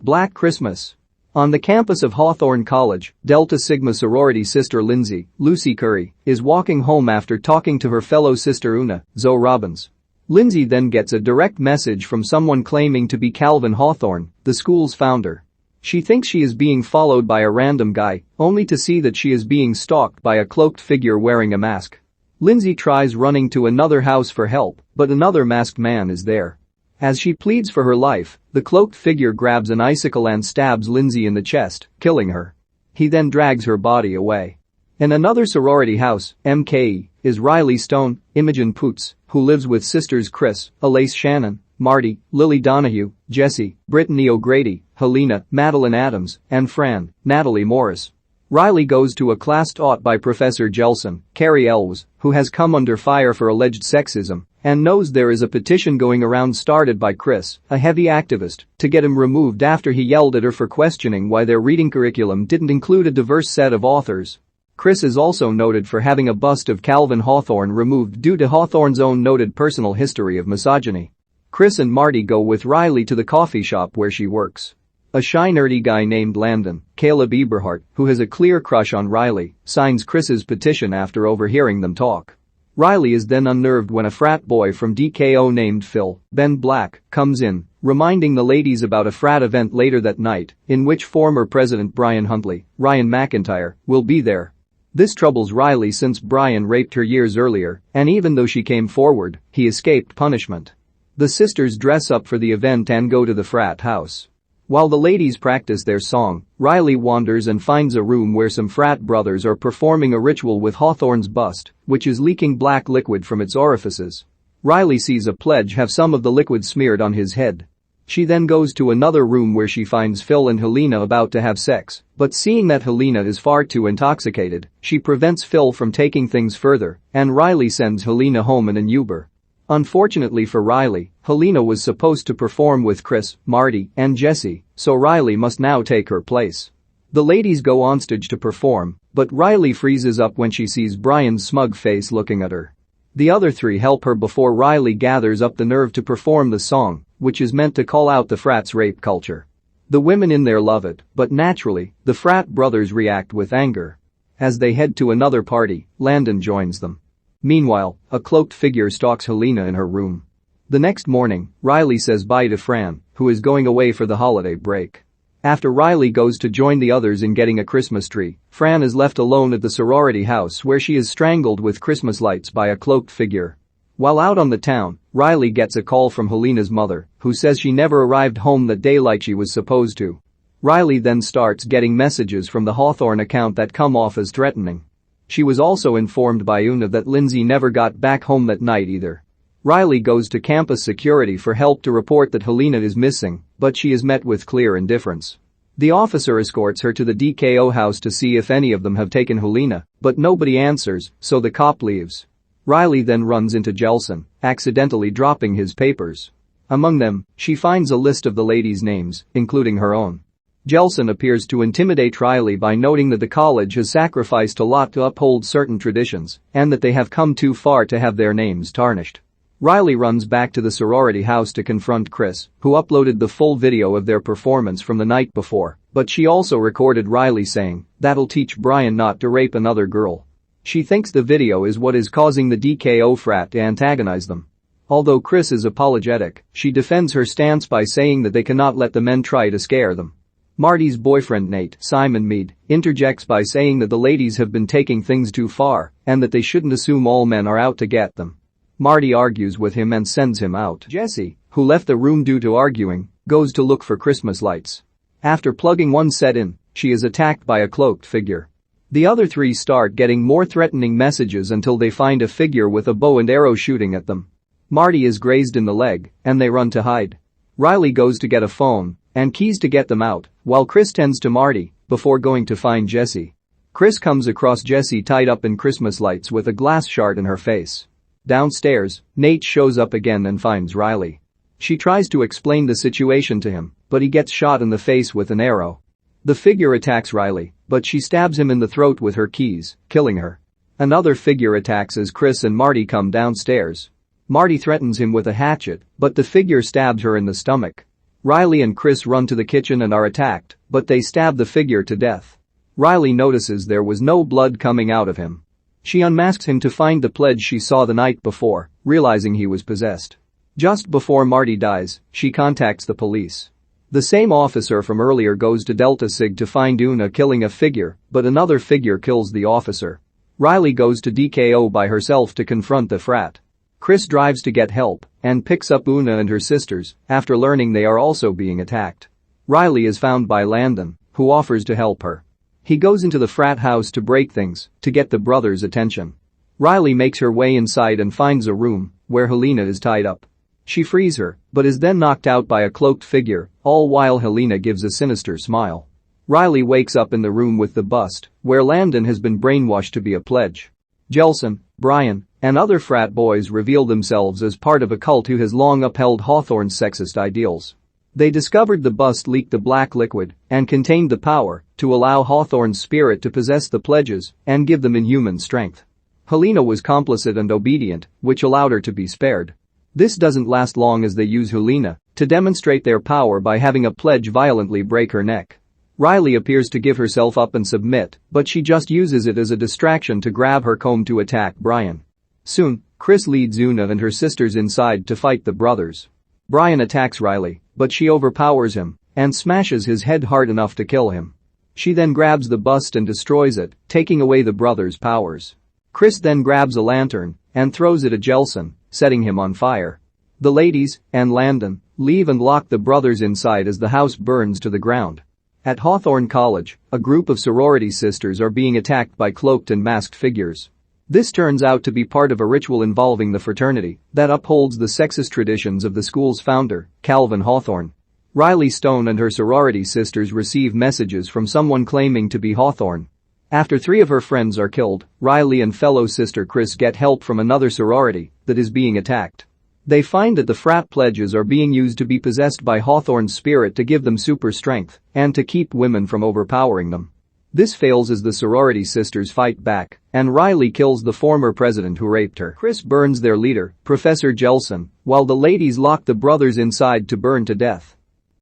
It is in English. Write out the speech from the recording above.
Black Christmas. On the campus of Hawthorne College, Delta Sigma sorority sister Lindsay, Lucy Curry, is walking home after talking to her fellow sister Una, Zoe Robbins. Lindsay then gets a direct message from someone claiming to be Calvin Hawthorne, the school's founder. She thinks she is being followed by a random guy, only to see that she is being stalked by a cloaked figure wearing a mask. Lindsay tries running to another house for help, but another masked man is there. As she pleads for her life, the cloaked figure grabs an icicle and stabs Lindsay in the chest, killing her. He then drags her body away. In another sorority house, MKE, is Riley Stone, Imogen Poots, who lives with sisters Chris, Elise Shannon, Marty, Lily Donahue, Jessie, Brittany O'Grady, Helena, Madeline Adams, and Fran, Natalie Morris. Riley goes to a class taught by Professor Jelson, Carrie Elves, who has come under fire for alleged sexism, and knows there is a petition going around started by Chris, a heavy activist, to get him removed after he yelled at her for questioning why their reading curriculum didn't include a diverse set of authors. Chris is also noted for having a bust of Calvin Hawthorne removed due to Hawthorne's own noted personal history of misogyny. Chris and Marty go with Riley to the coffee shop where she works. A shy nerdy guy named Landon, Caleb Eberhardt, who has a clear crush on Riley, signs Chris's petition after overhearing them talk. Riley is then unnerved when a frat boy from DKO named Phil, Ben Black, comes in, reminding the ladies about a frat event later that night, in which former President Brian Huntley, Ryan McIntyre, will be there. This troubles Riley since Brian raped her years earlier, and even though she came forward, he escaped punishment. The sisters dress up for the event and go to the frat house. While the ladies practice their song, Riley wanders and finds a room where some frat brothers are performing a ritual with Hawthorne's bust, which is leaking black liquid from its orifices. Riley sees a pledge have some of the liquid smeared on his head. She then goes to another room where she finds Phil and Helena about to have sex, but seeing that Helena is far too intoxicated, she prevents Phil from taking things further, and Riley sends Helena home in an Uber. Unfortunately for Riley, Helena was supposed to perform with Chris, Marty, and Jessie, so Riley must now take her place. The ladies go onstage to perform, but Riley freezes up when she sees Brian's smug face looking at her. The other three help her before Riley gathers up the nerve to perform the song, which is meant to call out the frat's rape culture. The women in there love it, but naturally, the frat brothers react with anger. As they head to another party, Landon joins them. Meanwhile, a cloaked figure stalks Helena in her room. The next morning, Riley says bye to Fran, who is going away for the holiday break. After Riley goes to join the others in getting a Christmas tree, Fran is left alone at the sorority house where she is strangled with Christmas lights by a cloaked figure. While out on the town, Riley gets a call from Helena's mother, who says she never arrived home that day like she was supposed to. Riley then starts getting messages from the Hawthorne account that come off as threatening. She was also informed by Una that Lindsay never got back home that night either. Riley goes to campus security for help to report that Helena is missing, but she is met with clear indifference. The officer escorts her to the DKO house to see if any of them have taken Helena, but nobody answers, so the cop leaves. Riley then runs into Jelson, accidentally dropping his papers. Among them, she finds a list of the ladies' names, including her own. Jelson appears to intimidate Riley by noting that the college has sacrificed a lot to uphold certain traditions and that they have come too far to have their names tarnished. Riley runs back to the sorority house to confront Chris, who uploaded the full video of their performance from the night before, but she also recorded Riley saying, "That'll teach Brian not to rape another girl." She thinks the video is what is causing the DKO frat to antagonize them. Although Chris is apologetic, she defends her stance by saying that they cannot let the men try to scare them. Marty's boyfriend Nate, Simon Meade, interjects by saying that the ladies have been taking things too far and that they shouldn't assume all men are out to get them. Marty argues with him and sends him out. Jessie, who left the room due to arguing, goes to look for Christmas lights. After plugging one set in, she is attacked by a cloaked figure. The other three start getting more threatening messages until they find a figure with a bow and arrow shooting at them. Marty is grazed in the leg, and they run to hide. Riley goes to get a phone and keys to get them out, while Chris tends to Marty before going to find Jessie. Chris comes across Jessie tied up in Christmas lights with a glass shard in her face. Downstairs, Nate shows up again and finds Riley. She tries to explain the situation to him, but he gets shot in the face with an arrow. The figure attacks Riley, but she stabs him in the throat with her keys, killing her. Another figure attacks as Chris and Marty come downstairs. Marty threatens him with a hatchet, but the figure stabs her in the stomach. Riley and Chris run to the kitchen and are attacked, but they stab the figure to death. Riley notices there was no blood coming out of him. She unmasks him to find the pledge she saw the night before, realizing he was possessed. Just before Marty dies, she contacts the police. The same officer from earlier goes to Delta Sig to find Una killing a figure, but another figure kills the officer. Riley goes to DKO by herself to confront the frat. Chris drives to get help and picks up Una and her sisters after learning they are also being attacked. Riley is found by Landon, who offers to help her. He goes into the frat house to break things to get the brothers' attention. Riley makes her way inside and finds a room where Helena is tied up. She frees her, but is then knocked out by a cloaked figure, all while Helena gives a sinister smile. Riley wakes up in the room with the bust, where Landon has been brainwashed to be a pledge. Jelson, Brian, and other frat boys reveal themselves as part of a cult who has long upheld Hawthorne's sexist ideals. They discovered the bust leaked the black liquid and contained the power to allow Hawthorne's spirit to possess the pledges and give them inhuman strength. Helena was complicit and obedient, which allowed her to be spared. This doesn't last long as they use Helena to demonstrate their power by having a pledge violently break her neck. Riley appears to give herself up and submit, but she just uses it as a distraction to grab her comb to attack Brian. Soon, Chris leads Una and her sisters inside to fight the brothers. Brian attacks Riley, but she overpowers him and smashes his head hard enough to kill him. She then grabs the bust and destroys it, taking away the brothers' powers. Chris then grabs a lantern and throws it at Jelson, setting him on fire. The ladies and Landon leave and lock the brothers inside as the house burns to the ground. At Hawthorne College, a group of sorority sisters are being attacked by cloaked and masked figures. This turns out to be part of a ritual involving the fraternity that upholds the sexist traditions of the school's founder, Calvin Hawthorne. Riley Stone and her sorority sisters receive messages from someone claiming to be Hawthorne. After 3 of her friends are killed, Riley and fellow sister Chris get help from another sorority that is being attacked. They find that the frat pledges are being used to be possessed by Hawthorne's spirit to give them super strength and to keep women from overpowering them. This fails as the sorority sisters fight back, and Riley kills the former president who raped her. Chris burns their leader, Professor Jelson, while the ladies lock the brothers inside to burn to death.